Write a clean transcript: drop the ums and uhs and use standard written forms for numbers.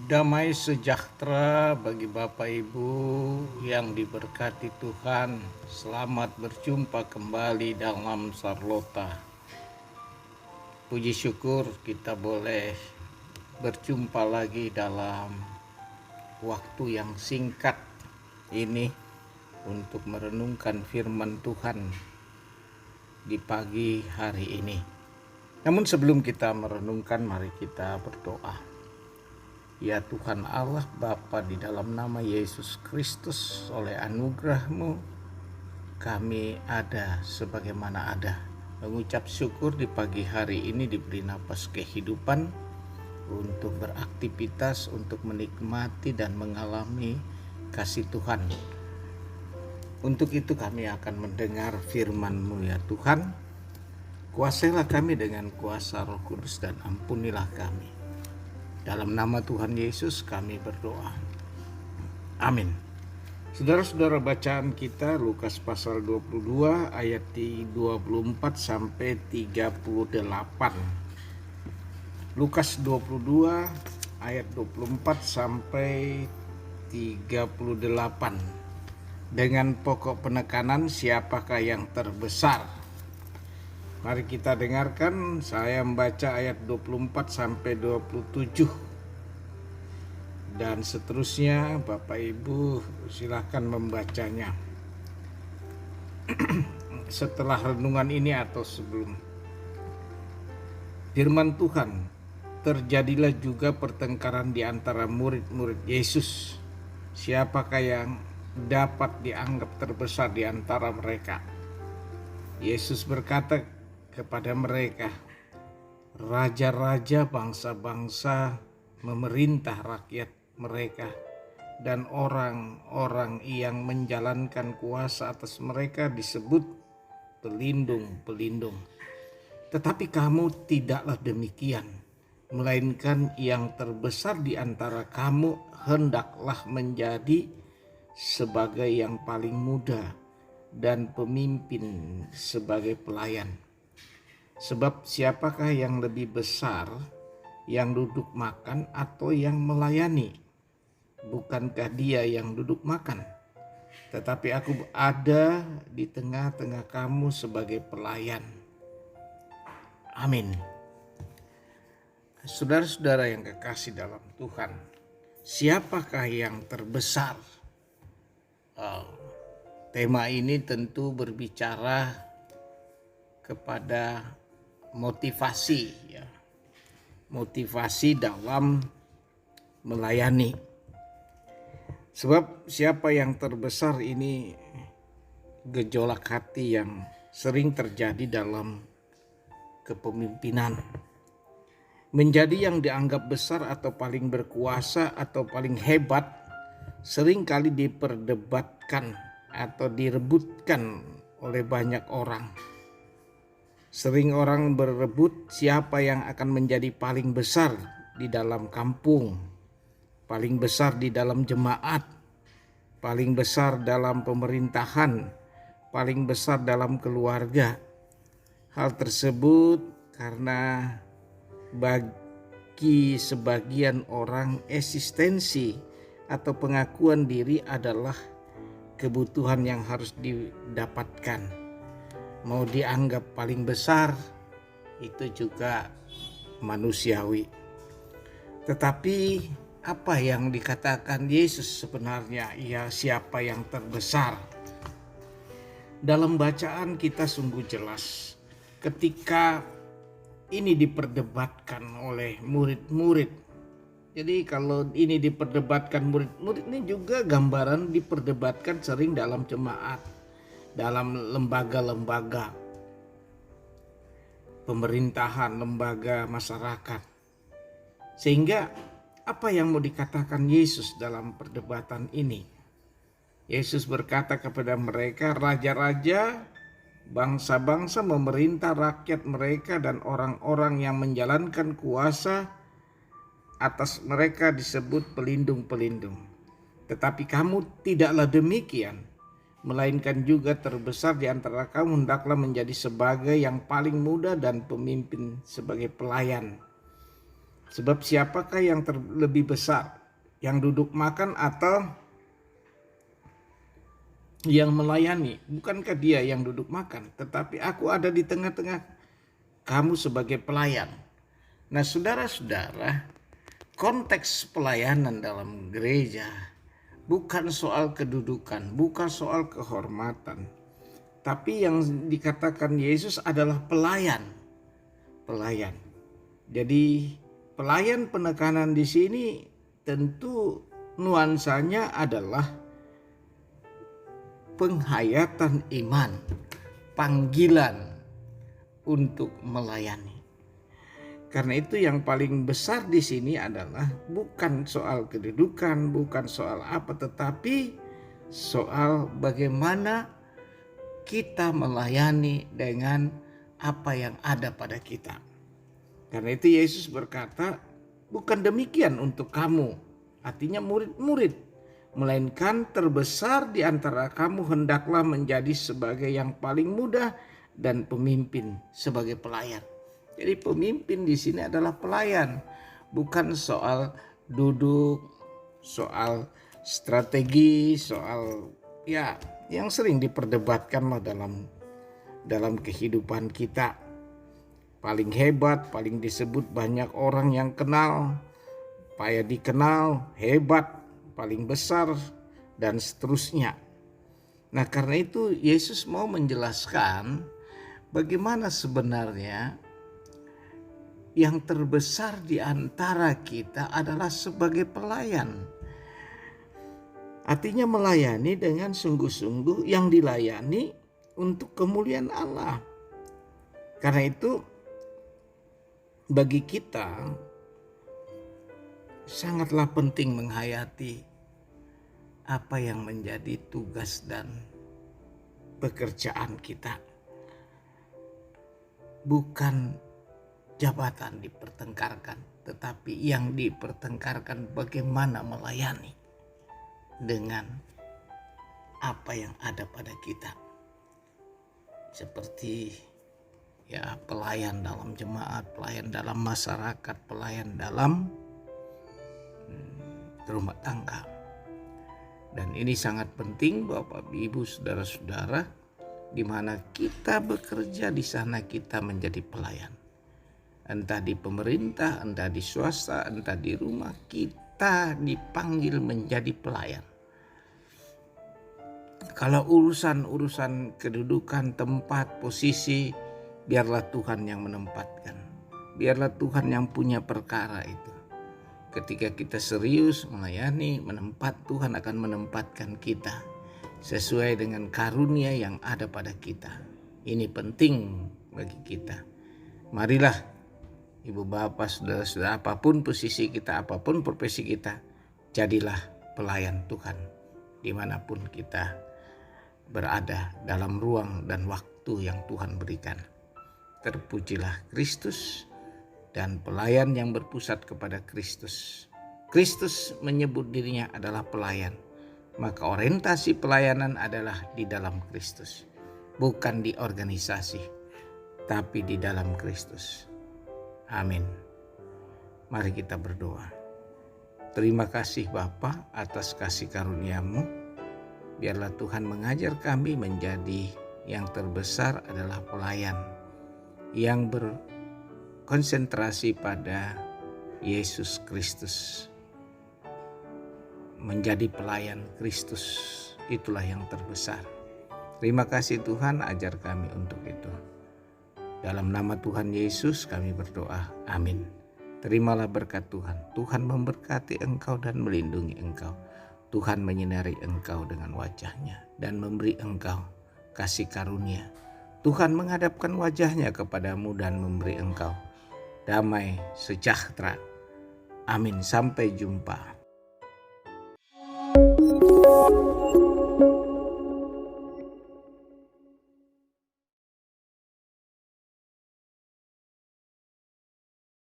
Damai sejahtera bagi Bapak Ibu yang diberkati Tuhan. Selamat berjumpa kembali dalam Sarlota. Puji syukur kita boleh berjumpa lagi dalam waktu yang singkat ini untuk merenungkan firman Tuhan di pagi hari ini. Namun sebelum kita merenungkan, mari kita berdoa. Ya Tuhan Allah Bapa, di dalam nama Yesus Kristus, oleh anugerah-Mu kami ada sebagaimana ada. Mengucap syukur di pagi hari ini diberi napas kehidupan untuk beraktivitas, untuk menikmati dan mengalami kasih Tuhan. Untuk itu kami akan mendengar firman-Mu ya Tuhan. Kuasailah kami dengan kuasa Roh Kudus dan ampunilah kami. Dalam nama Tuhan Yesus kami berdoa. Amin. Saudara-saudara, bacaan kita Lukas pasal 22 ayat 24 sampai 38. Lukas 22 ayat 24 sampai 38. Dengan pokok penekanan, siapakah yang terbesar? Mari kita dengarkan. Saya membaca ayat 24 sampai 27 dan seterusnya. Bapak Ibu silakan membacanya setelah renungan ini atau sebelum. Firman Tuhan, terjadilah juga pertengkaran di antara murid-murid Yesus. Siapakah yang dapat dianggap terbesar di antara mereka? Yesus berkata kepada mereka, raja-raja bangsa-bangsa memerintah rakyat mereka, dan orang-orang yang menjalankan kuasa atas mereka disebut pelindung-pelindung. Tetapi kamu tidaklah demikian, melainkan yang terbesar di antara kamu hendaklah menjadi sebagai yang paling muda, dan pemimpin sebagai pelayan. Sebab siapakah yang lebih besar, yang duduk makan atau yang melayani? Bukankah dia yang duduk makan? Tetapi aku ada di tengah-tengah kamu sebagai pelayan. Amin. Saudara-saudara yang kekasih dalam Tuhan, siapakah yang terbesar? Tema ini tentu berbicara kepada motivasi, ya, motivasi dalam melayani. Sebab siapa yang terbesar ini gejolak hati yang sering terjadi dalam kepemimpinan. Menjadi yang dianggap besar atau paling berkuasa atau paling hebat seringkali diperdebatkan atau direbutkan oleh banyak orang. Sering orang berebut siapa yang akan menjadi paling besar di dalam kampung, paling besar di dalam jemaat, paling besar dalam pemerintahan, paling besar dalam keluarga. Hal tersebut karena bagi sebagian orang eksistensi atau pengakuan diri adalah kebutuhan yang harus didapatkan. Mau dianggap paling besar itu juga manusiawi. Tetapi apa yang dikatakan Yesus sebenarnya? Ya, siapa yang terbesar? Dalam bacaan kita sungguh jelas ketika ini diperdebatkan oleh murid-murid. Jadi kalau ini diperdebatkan murid-murid, ini juga gambaran diperdebatkan sering dalam jemaat, dalam lembaga-lembaga pemerintahan, lembaga masyarakat. Sehingga apa yang mau dikatakan Yesus dalam perdebatan ini? Yesus berkata kepada mereka, raja-raja bangsa-bangsa memerintah rakyat mereka, dan orang-orang yang menjalankan kuasa atas mereka disebut pelindung-pelindung. Tetapi kamu tidaklah demikian, melainkan juga terbesar di antara kamu hendaklah menjadi sebagai yang paling muda dan pemimpin sebagai pelayan. Sebab siapakah yang lebih besar, yang duduk makan atau yang melayani? Bukankah dia yang duduk makan, tetapi aku ada di tengah-tengah kamu sebagai pelayan. Nah, saudara-saudara, konteks pelayanan dalam gereja bukan soal kedudukan, bukan soal kehormatan, tapi yang dikatakan Yesus adalah pelayan. Pelayan. Jadi pelayan, penekanan di sini tentu nuansanya adalah penghayatan iman, panggilan untuk melayani. Karena itu yang paling besar di sini adalah bukan soal kedudukan, bukan soal apa, tetapi soal bagaimana kita melayani dengan apa yang ada pada kita. Karena itu Yesus berkata, bukan demikian untuk kamu, artinya murid-murid, melainkan terbesar di antara kamu hendaklah menjadi sebagai yang paling mudah dan pemimpin sebagai pelayan. Jadi pemimpin di sini adalah pelayan, bukan soal duduk, soal strategi, soal yang sering diperdebatkan dalam kehidupan kita. Paling hebat, paling disebut banyak orang yang kenal, payah dikenal, hebat, paling besar, dan seterusnya. Nah, karena itu Yesus mau menjelaskan bagaimana sebenarnya yang terbesar di antara kita adalah sebagai pelayan. Artinya melayani dengan sungguh-sungguh, yang dilayani untuk kemuliaan Allah. Karena itu bagi kita sangatlah penting menghayati apa yang menjadi tugas dan pekerjaan kita. Bukan jabatan dipertengkarkan, tetapi yang dipertengkarkan bagaimana melayani dengan apa yang ada pada kita. Seperti pelayan dalam jemaat, pelayan dalam masyarakat, pelayan dalam rumah tangga. Dan ini sangat penting Bapak, Ibu, saudara-saudara, di mana kita bekerja, di sana kita menjadi pelayan. Entah di pemerintah, entah di swasta, entah di rumah, kita dipanggil menjadi pelayan. Kalau urusan kedudukan, tempat, posisi, biarlah Tuhan yang menempatkan. Biarlah Tuhan yang punya perkara itu. Ketika kita serius melayani, Tuhan akan menempatkan kita sesuai dengan karunia yang ada pada kita. Ini penting bagi kita. Marilah Ibu Bapak, saudara-saudara, apapun posisi kita, apapun profesi kita, jadilah pelayan Tuhan dimanapun kita berada dalam ruang dan waktu yang Tuhan berikan. Terpujilah Kristus dan pelayan yang berpusat kepada Kristus. Kristus menyebut dirinya adalah pelayan. Maka orientasi pelayanan adalah di dalam Kristus. Bukan di organisasi, tapi di dalam Kristus. Amin. Mari kita berdoa. Terima kasih Bapa atas kasih karunia-Mu. Biarlah Tuhan mengajar kami menjadi yang terbesar adalah pelayan, yang berkonsentrasi pada Yesus Kristus. Menjadi pelayan Kristus, itulah yang terbesar. Terima kasih Tuhan, ajar kami untuk itu. Dalam nama Tuhan Yesus kami berdoa, amin. Terimalah berkat Tuhan. Tuhan memberkati engkau dan melindungi engkau. Tuhan menyinari engkau dengan wajah-Nya dan memberi engkau kasih karunia. Tuhan menghadapkan wajah-Nya kepadamu dan memberi engkau damai sejahtera. Amin. Sampai jumpa.